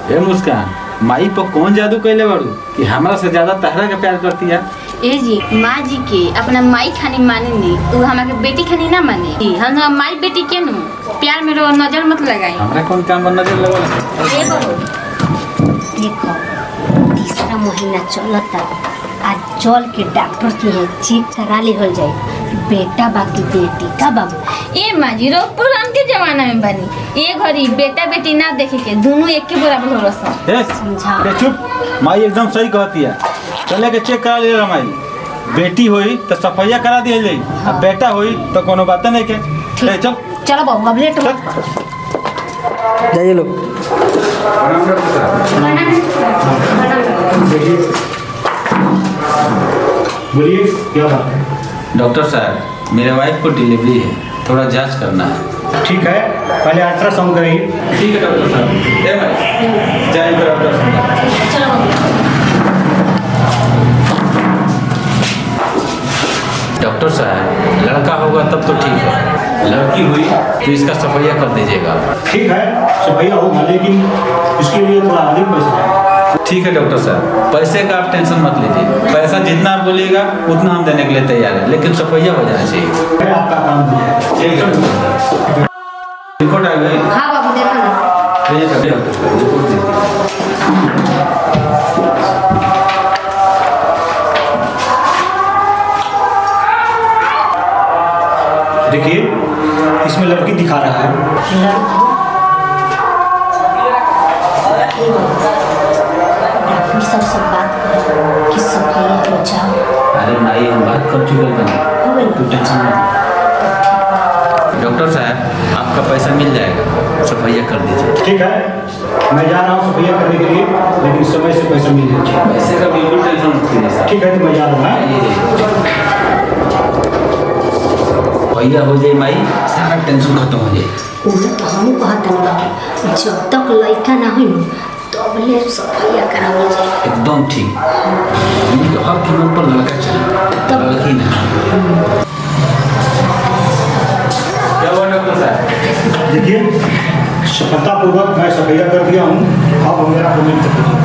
ए मुस्कान, माई पर कौन जादू कैले बाड़ू कि हमरा से ज्यादा तहरा के प्यार करती है? ए जी, माँ जी के अपना माई खानी माने नहीं, वो हमारे बेटी खानी ना माने। हम माई बेटी के नु प्यार में रो नजर मत लगाई। हमरा कौन काम पर नजर लगल? देखो तीसरा महीना चलता, आज चल के डॉक्टर के यहाँ चेक करा ले हो जाए बेटा बाकी बेटी का बाबू। ए माँ जी, रो पुरान के जमाना में बनी ये घड़ी बेटा बेटी ना देखे के दोनों एक के बराबर हो रहा। समझा? चुप, माई एकदम सही कहती है। चले के चेक करा ले माई। बेटी होई तो सफाइया करा दिया जाई, अब बेटा होई तो कोनो बात नहीं के। चल चलो बाबू, अब लेट मत जाइए लोग। बोलिए क्या बात है? डॉक्टर साहब, मेरे वाइफ को डिलीवरी है, थोड़ा जांच करना है। ठीक है, पहले अल्ट्रासाउंड कराइए। ठीक है डॉक्टर साहब। ए भाई, जाइए फिर अल्ट्रासाउंड। चलो बाबू। डॉक्टर साहब, लड़का होगा तब तो ठीक है, लड़की हुई तो इसका सफाइया कर दीजिएगा। ठीक है, सफाइया होगा, लेकिन इसके लिए थोड़ा अधिक पैसा है। ठीक है डॉक्टर साहब, पैसे का आप टेंशन मत लीजिए। पैसा जितना आप बोलिएगा उतना हम देने के लिए तैयार है, लेकिन सफाइया हो जाना चाहिए। आपका काम हो जाएगा। ठीक है। रिपोर्ट आ गई? हाँ बाबू, देखो ना। भेजिए डॉक्टर साहब, रिपोर्ट दीजिए। देखिए, इसमें लड़की दिखा रहा है। डॉक्टर सबसे बात करो कि सफाई हो जाओ। अरे माई, हम बात कर चुके हैं, तू टेंशन मत ले। डॉक्टर साहब, आपका पैसा मिल जाएगा, सफाइया कर दीजिए। ठीक है, मैं जा रहा हूँ सफाइया करने के लिए, लेकिन समय से पैसा मिल जाएगा। पैसे का बिल्कुल टेंशन मत कीजिए। ठीक है, तो मैं जा रहा हूँ। सफाइया हो जाए माई, सारा टेंशन खत्म हो जाए। उन्हें तो हम कहते ना बाबू, जब तक लड़का ना हुई तब ले सफाइया करावल जाए। एकदम ठीक। तो हर कीमत पर लड़का चाहिए, लड़की नहीं। क्या हुआ डॉक्टर साहब? देखिए, सफलतापूर्वक मैं सफाइया कर दिया हूँ। आप मेरा पेमेंट कर दीजिए।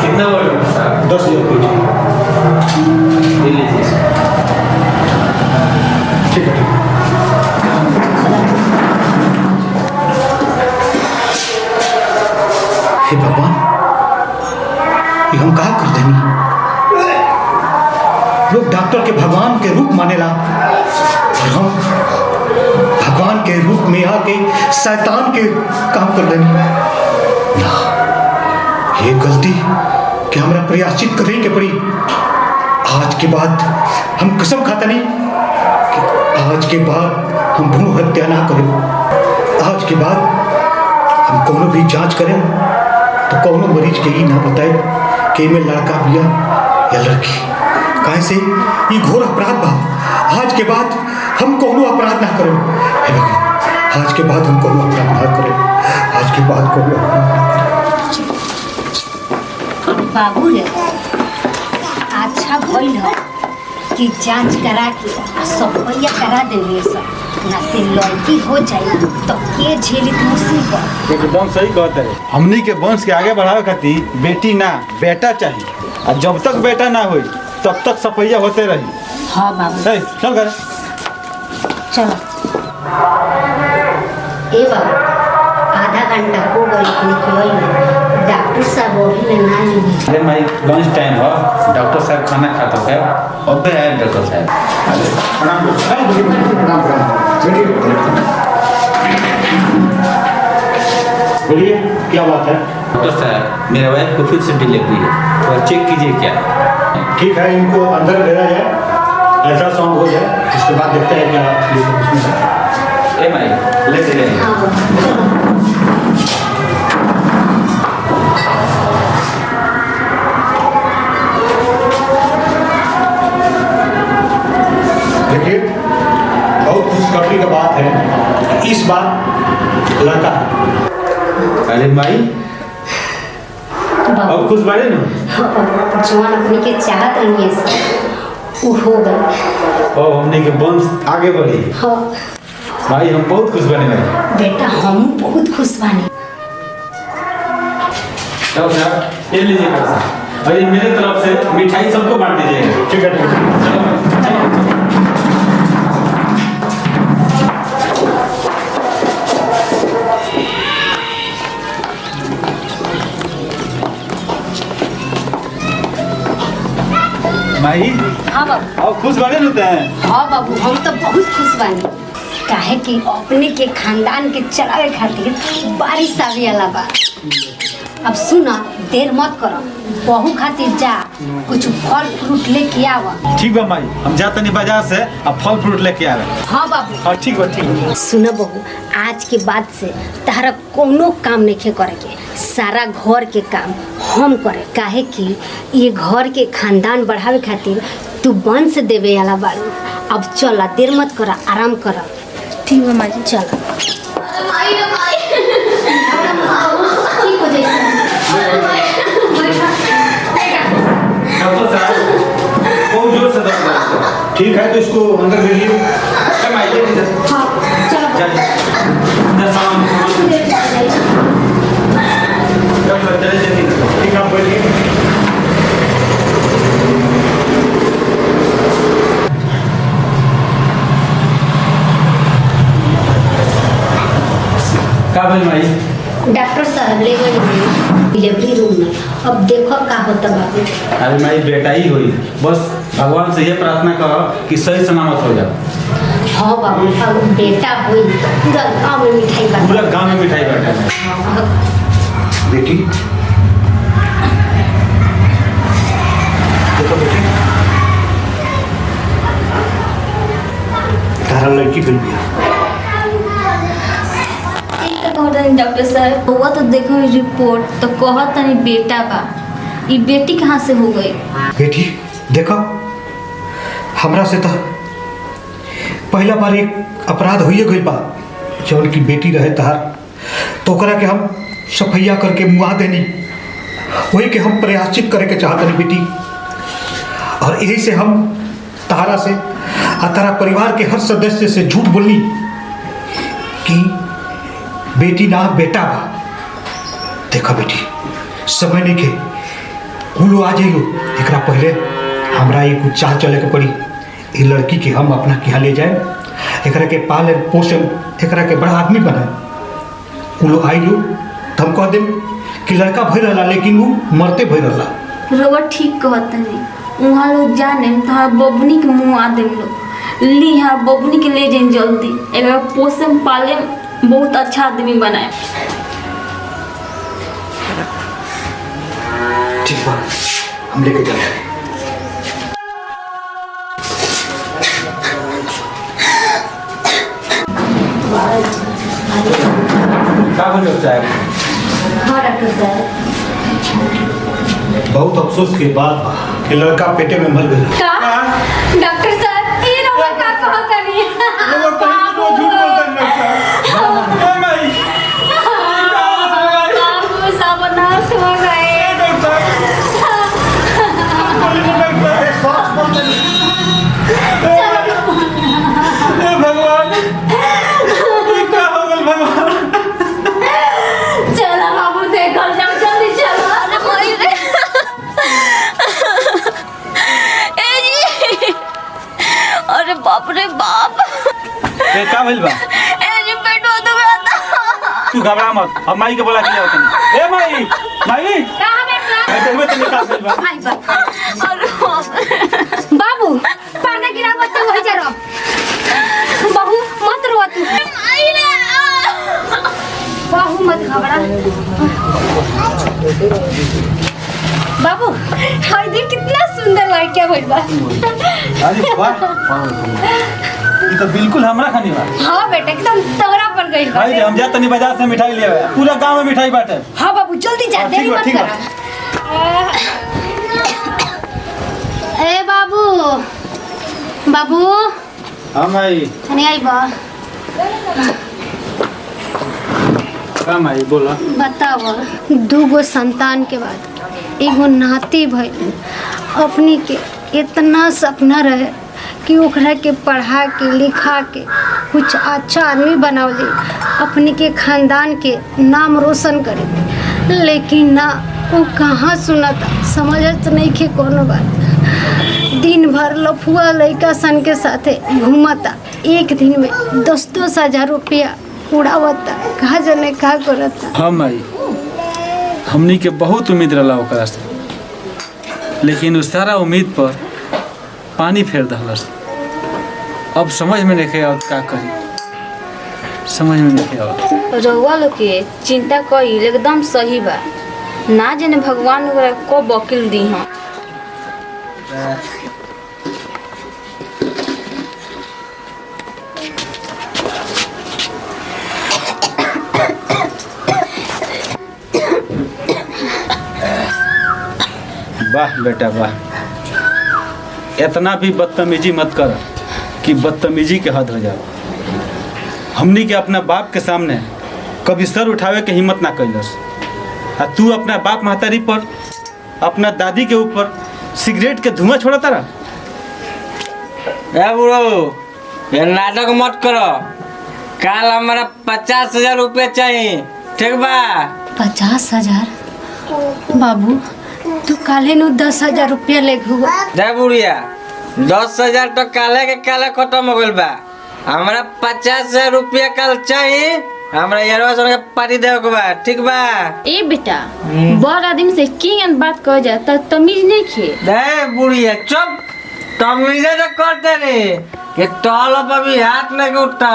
कितना हुआ डॉक्टर साहब? 10,000 ले लीजिए। ठीक है। हे भगवान, ये हम कहा कर देनी? लोग डॉक्टर के भगवान के रूप मानेला और हम भगवान के रूप में आके शैतान के काम कर देनी। ना, ये गलती कि हमरा प्रायश्चित करने के पड़ी। आज के बाद हम कसम खाता नहीं कि आज के बाद हम भ्रूण हत्या ना करें। आज के बाद हम कोनो भी जांच करें तो कोनो मरीज के ही ना बताए कि में लड़का बिया या लड़की। काहे से ये घोर अपराध बा। आज के बाद हम कोनो अपराध ना करें। हे भगवान, आज के बाद हम कोनो अपराध ना करें। आज के बाद कोनो अपराध ना करें। बाबू रे, अच्छा भइल है कि जांच करा के सफाइया करा देलिए सब, ना ते लड़की हो जाए तो के झेलित मुसीबत। एकदम सही कहते हैं। हमनी के वंश के आगे बढ़ावे खातिर बेटी ना बेटा चाहिए, और जब तक बेटा ना होई तब तक सफाइया होते रही। हाँ बाबू, चल कर। चलो। ए बाबू, आधा घंटा हो गई निकल में, डॉक्टर साहब अभी ना आई। अरे माई, लंच टाइम हो, डॉक्टर साहब खाना खाता है, अब भी आए डॉक्टर साहब। बोलिए क्या बात है? डॉक्टर साहब, मेरे वाइफ को फिर से डिलीवरी है, तो चेक कीजिए क्या। ठीक है, इनको अंदर भेजा जाए, अल्ट्रासाउंड हो जाए, इसके बाद देखते हैं क्या उसमें है। ए माई, लेते जाइए। देखिए, बहुत खुशखबरी का बात है, इस बार लड़का है। अरे माई, अब खुश बारे ना? जवान अपने के चाहत रही है, वो हो गए। और हमने के वंश आगे बढ़ी। हाँ भाई, हम बहुत खुश बने भाई। बेटा, हम बहुत खुश बानी। डॉक्टर साहब ये लीजिए पैसा और ये मेरे तरफ से मिठाई सबको बांट दीजिएगा। ठीक है ठीक है। चलो चलो। माई हाँ बाबू। और खुश बने होते हैं। हाँ बाबू, हम तो बहुत खुश बानी काहे कि अपने के खानदान के चलावे खातिर बारिश आवे वाला बा। अब सुना, देर मत करो, बहू खातिर जा कुछ फल फ्रूट लेके आवा। ठीक बा माई, हम जाते नहीं बाजार से अब फल फ्रूट लेके आ रहे। हाँ बाबू। हाँ ठीक बा ठीक बा। सुना बहू, आज के बाद से तारा कोनो काम नहीं करे के, सारा घर के काम हम करे काहे कि ये घर के खानदान बढ़ावे खातिर तू वंश देवे वाला बारू। अब चला, देर मत करा, आराम करा। ठीक है माँ जी। चला। डॉक्टर साहब बहुत जोर से दर्द है इसको। ठीक है तो इसको अंदर ले लीजिए। माई हाँ, चलो। डॉक्टर चले जल्दी। ठीक है, आप बैठिए। का भाई माई? डॉक्टर साहब ले गए डिलीवरी रूम में। अब देखो का होता बाबू। अरे माई बेटा ही हुई, बस भगवान से ये प्रार्थना करो कि सही सलामत हो जाओ। हाँ बाबू, अब बेटा हुई तो पूरा गाँव में मिठाई बना। पूरा गांव में मिठाई बांटा है। बेटी देखो बेटी, तारा लड़की गई है। डॉक्टर साहब हुआ तो देखो रिपोर्ट तो कहत नहीं बेटा बा, ये बेटी कहाँ से हो गई? बेटी देखो, हमरा से तो पहला बार एक अपराध हुई गई बा। जौन की बेटी रहे तार तो ओकरा के हम सफैया करके मुआ देनी, वही के हम प्रयाश्चित करे के चाहत नहीं बेटी। और यही से हम तारा से और तारा परिवार के हर सदस्य से झूठ बोलनी कि बेटी ना बेटा बा। देखो बेटी, समय नहीं के कुलो आ जाइयो, एकरा पहले हमरा ये कुछ चाल चले के पड़ी। ये लड़की के हम अपना यहाँ ले जाए, एकरा के पाले पोषण, एकरा के बड़ा आदमी बनाए। कुलो आइयो तो हम कह देम कि लड़का भय रहा लेकिन वो मरते भय रहा। रउआ ठीक कहता नहीं, वहाँ लोग जाने तो बबनी के मुँह आ देम लोग ली, हाँ बबनी के ले जाए जल्दी, एक पोषण पाले बहुत अच्छा आदमी बनाए। ठीक बा, हम लेके जाए। का बोले साहब? हाँ डॉक्टर साहब। बहुत अफसोस के बाद बा कि लड़का पेटे में मर गया। का डॉक्टर साहब, ये रउआ का कहता नहीं बाबू सर्वनाश हो गए। भगवान क्या हो गल भगवान? चलो बाबू, देखो जाओ, जल्दी चलो। अरे बाप रे बाप, का भइल बा? पेट में दुखाता। तू घबरा मत, अब माई के बोला के जाओ तनी। ए माई, माई कहाँ बैठा? देखबे तनी का भइल बा। आई बा। अरे बाप। बाबू पर्दा गिरा मत, वही जा रहो। बहू मत रो तू। बहू मत घबरा। बाबू हाय देख कितना सुंदर लड़का भइल बा। अरे वाह, ये तो बिल्कुल हमरा खानी बा। हाँ बेटा, एकदम तगड़ा पर गई बा। भाई हम जा तनी बाजार से मिठाई ले आवे, पूरा गांव में मिठाई बांटे। हाँ बाबू जल्दी जा, देरी मत ठीक बा, करा। ए बाबू, बाबू हां माई। नहीं आई बा। का माई बोला? बताओ, दूगो संतान के बाद एगो नाती भइल। अपनी के इतना सपना रहे कि ओकरा के पढ़ा के लिखा के कुछ अच्छा आदमी बनावली, अपनी के खानदान के नाम रोशन करे, लेकिन ना वो कहाँ सुनता, समझत नहीं खे कोनो बात। दिन भर लफुआ लड़का सन के साथे घूमता, एक दिन में 10-10 हजार रुपया उड़ावता, कहा जाने का करता। हाँ माई, हमनी के बहुत उम्मीद रहा ओकरा से, लेकिन उस सारा उम्मीद पर पानी फेर दहलस। अब समझ में नहीं आवत का करी, समझ में नहीं आवत। रउआ लोग के चिंता कईल एकदम सही बा, ना जाने भगवान ओकरा को वकील दी हम। वाह बेटा वाह, इतना भी बदतमीजी मत कर कि बदतमीजी के हद हो जाओ। हमनी के अपना बाप के सामने कभी सर उठावे के हिम्मत ना कैलस, आ तू अपना बाप महतारी पर, अपना दादी के ऊपर सिगरेट के धुआं छोड़ता रहा। ए बुढ़ो, ये नाटक मत करो। कल हमारा 50,000 रुपया चाहिए, ठीक बा? 50,000? बाबू तू काले नु 10,000 रुपया ले हुआ। दे बुढ़िया, 10,000 तो काले के काले खत्म हो गइल बा। हमारा 50,000 रुपया कल चाहिए, हमरा यारवा सन के पार्टी देवे के बा, ठीक बा? ए बेटा, बड़ आदमी से किंग बात कह जा त तमीज नहीं खे। दे बुढ़िया चुप, तमीजे तो करते रे। ये टॉल पर भी हाथ नहीं उठता।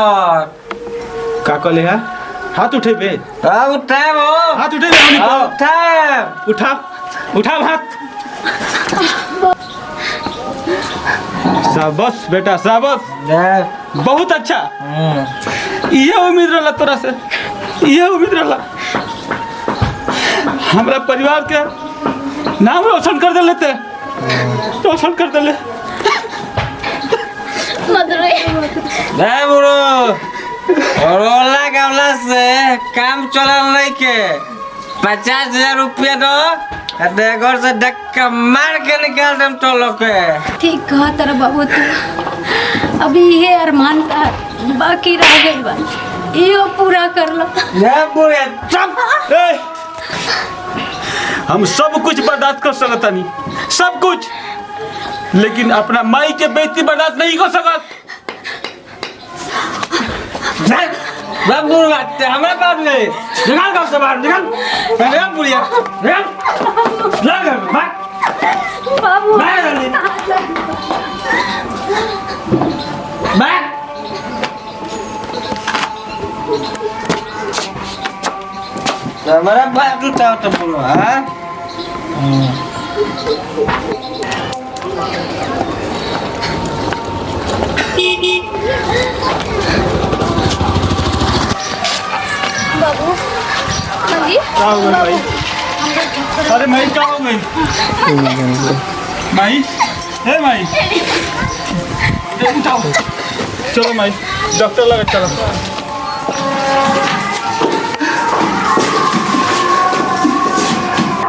का कहले है? हाथ उठे बे, अब उठाए वो, हाथ उठे बे, उठाए, उठा उठा हाथ। शाबाश बेटा शाबाश, बहुत अच्छा। ये उम्मीद रहा तोरा से, ये उम्मीद रहा। हमरा परिवार के नाम रोशन कर दे लेते, रोशन कर दे ले। दे बुढ़ो, रोला गवला से काम चलल नहीं के। 50,000 रुपया दो, घर से धक्का मार के निकाल देम तो लोग के। ठीक कहा तेरा बाबू, तू अभी ये अरमान का बाकी रह गई बा, यो पूरा कर लो। ये बुढ़िया चुप। हम सब कुछ बर्दाश्त कर सकता नहीं, सब कुछ, लेकिन अपना माई के बेइज्जती बर्दाश्त नहीं कर सकत। सब बुढ़िया हमारे पास ले, निकाल घर से बाहर, निकाल बुढ़िया, निकाल बाबू हमारा बात उठाओ तो बोलो। हाँ बाबू क्या हो गया भाई? अरे माई क्या हो गई? माई, हे माई, उठाओ, चलो माई, डॉक्टर लगा चलो।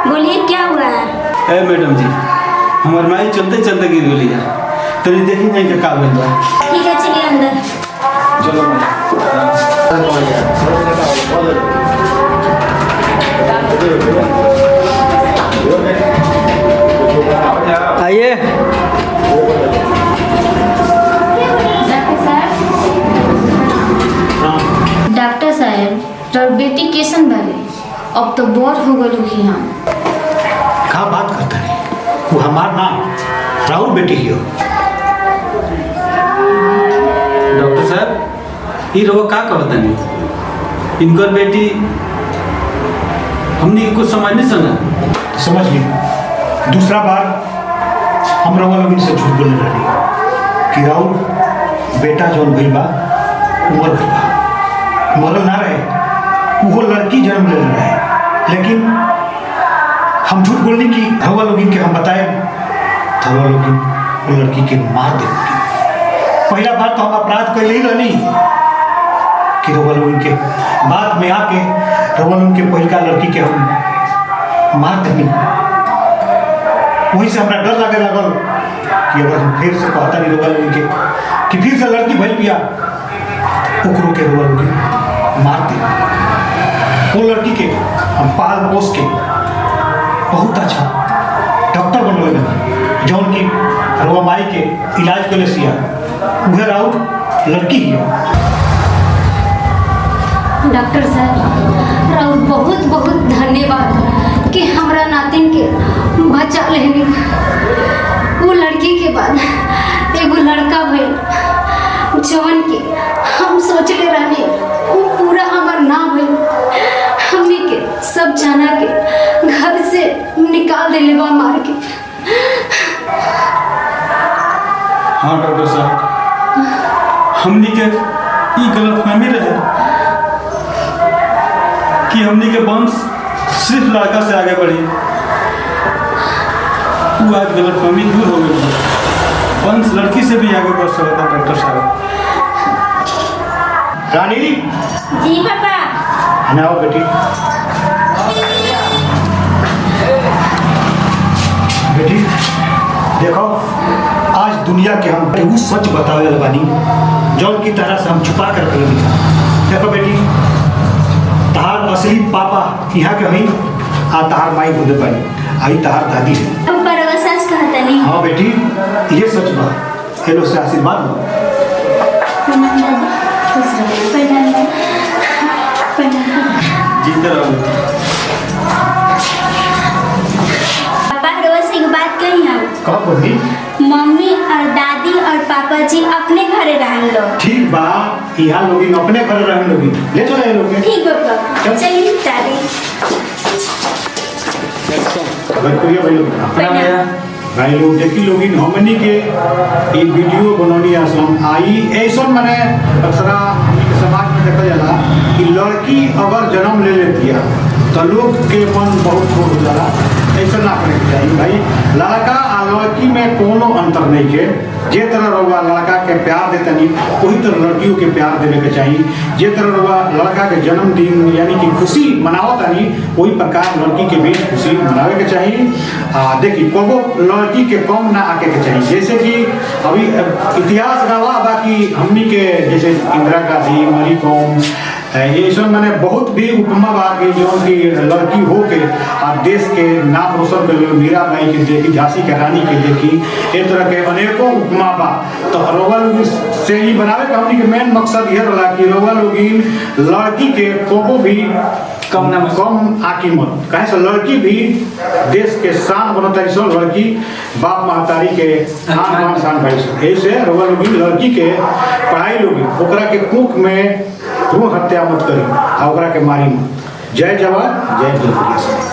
बोलिए क्या हुआ है? ए मैडम जी, हमार माई चलते चलते गिर गई है, तो देखी नहीं कि का भेल बा। ठीक है चलिए अंदर। चलो माई। आइए। डॉक्टर साहब, तोर बेटी कैसन बारे? अब तो बड़ हो गलो कि हम। का बात करता है? वो हमार नाम राहुल बेटी ही हो। डॉक्टर साहब, ये रोग का कहता नहीं? इनकर बेटी हमने कुछ समझ नहीं सका। समझ ली, दूसरा बार हम रउआ लोग इनसे झूठ बोले रही कि राहुल बेटा जौन भइल बा मर गइल बा। मरल ना रहे, वो लड़की जन्म ले रहे, लेकिन हम झूठ बोलने की रउआ लोग इनके हम बताए, रउआ लोग वो लड़की के मार दे। पहला बार तो हम अपराध कर ही रहनी कि रउआ लोग इनके बाद में आके रउआ लोग के पहिलका लड़की के हम मार देनी। वही से हमरा डर लगे लगल कि अगर हम फिर से कहता नहीं रउआ लोग के कि फिर से लड़की भइल पिया, ओकरो के रउआ लोग मार दे। वो लड़की के हम पाल पोस के रवा माई के इलाज के लिए सिया उधर आओ लड़की ही डॉक्टर साहब राउत बहुत बहुत धन्यवाद कि हमरा नातिन के बचा लेने। वो लड़की के बाद एगो लड़का भइल जवन के हम सोचले रहनी वो पूरा हमार ना भइल। हमने के सब जाना के घर से निकाल देले बा मार के। हाँ डॉक्टर साहब, हमनी के ई गलतफहमी रहे कि हमनी के वंश सिर्फ लड़का से आगे बढ़ी। वो आज गलतफहमी दूर हो गई, वंश लड़की से भी आगे बढ़ सकता। डॉक्टर साहब। रानी जी पापा। आओ बेटी। बेटी देखो, आज दुनिया के हम केहू सच बतावे वाला बानी जौन की तरह से हम छुपा कर रखले बानी। देखो बेटी, तहार असली पापा यहाँ के हई आ तहार माई खुद बानी, आई तहार दादी है। पापा रवा सच कहता नहीं। हाँ बेटी, ये सच बा। हेलो से आशीर्वाद लो। जीते रहो। पापा रवा से एक बात कही हम। कब बोली? मम्मी और दादी और पापा जी अपने घरे रहन लो। ठीक बा, यहाँ लोग अपने घर रहन लोगी, ले चलो ये लोग। ठीक है पापा, चलिए दादी। भाई लोग भाई लोग देखी लोग हमनी के ये वीडियो बनौनी आसन आई ऐसा मैंने अक्सरा समाज में देखा जाला कि लड़की अगर जन्म ले लेती है तो लोग के मन बहुत छोट हो जाला। ऐसा ना करे के चाहिए भाई। लड़का आ लड़की में कोनो अंतर नहीं है। जे तरह रहुआ लड़का के प्यार देते नहीं वही तरह लड़कियों के प्यार देने के चाहिए। जे तरह रहुआ लड़का के जन्मदिन यानी कि खुशी मनावता नहीं वही प्रकार लड़की के भी खुशी मनावे के चाहिए। देखिए कबो लड़की के कम ना आके के चाहिए। जैसे कि अभी इतिहास गवाह बाकी हमनी के जैसे इंदिरा गांधी, मरी कॉम, ये सब मैंने बहुत भी उपमा बा के जो कि लड़की हो के देश के नाम रोशन कर लो। मीरा बाई के देखी, झांसी के रानी के देखी, एक तरह के अनेकों उपमा बा। तो रउआ लोग से ही बनावे के हमनी के मेन मकसद यह रहा कि रउआ लोग लड़की के को भी कम आकी मत कहे से लड़की भी देश के शान बनता है। लड़की बाप महतारी के आन शान भाई ऐसे रउआ लोग लड़की के पढ़ाई लोग ओकरा के कुक में भ्रूण हत्या मत करी, ओकरा के मारी मत। जय जवान जय जय।